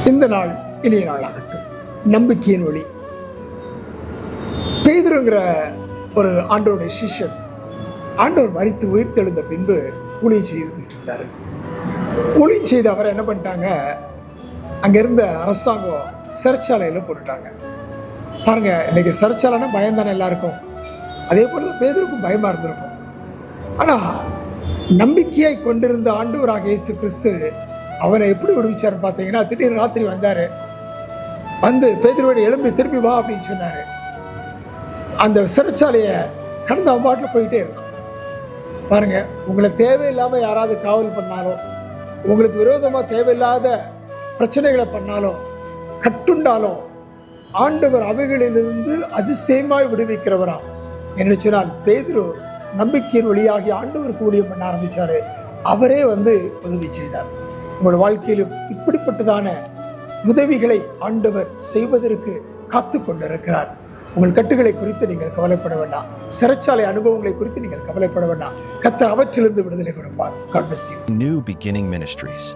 இந்த நாள் இனிய நாளாகட்டும். நம்பிக்கையின் ஒளி. பேதுருங்கிற ஒரு ஆண்டவருடைய சிஷ்யன் ஆண்டவர் மரித்து உயிர்த்தெழுந்த பின்பு ஊழியம் செய்துட்டு இருந்தாரு. ஊழியம் செய்து அவரை என்ன பண்ணிட்டாங்க, அங்க இருந்த அரசாங்கம் சிறைச்சாலையில போட்டுட்டாங்க. பாருங்க, இன்னைக்கு சிறைச்சாலைன்னா பயம் தானே எல்லாருக்கும். அதே போல பேதுருக்கும் பயமா இருந்திருக்கும். ஆனா நம்பிக்கையை கொண்டிருந்த ஆண்டவராக இயேசு கிறிஸ்து அவனை எப்படி விடுவிச்சாரு பார்த்தீங்கன்னா, திடீர்னு ராத்திரி வந்தாரு. வந்து பேதுருவோட எழும்பி திரும்பி வா அப்படின்னு சொன்னாரு. அந்த சிறைச்சாலையை கடந்து அவன் பாட்டில் போயிட்டே இருக்கும். பாருங்க, உங்களை தேவையில்லாம யாராவது காவல் பண்ணாலும், உங்களுக்கு விரோதமா தேவையில்லாத பிரச்சனைகளை பண்ணாலும், கட்டுண்டாலும், ஆண்டவர் அவைகளிலிருந்து அதிசயமாய் விடுவிக்கிறவரா என்று சொன்னால், பேதுரு நம்பிக்கையின் வழியாகி ஆண்டவருக்கு ஊழியம் பண்ண ஆரம்பிச்சாரு. அவரே வந்து உதவி செய்தார். உங்களோட வாழ்க்கையிலும் இப்படிப்பட்டதான உதவிகளை ஆண்டவர் செய்வதற்கு காத்து கொண்டிருக்கிறார். உங்கள் கட்டுகளை குறித்து நீங்கள் கவலைப்பட வேண்டாம். சிறைச்சாலை அனுபவங்களை குறித்து நீங்கள் கவலைப்பட வேண்டாம். கர்த்தர் அவற்றிலிருந்து விடுதலை கொடுப்பார். God bless you. New Beginning Ministries.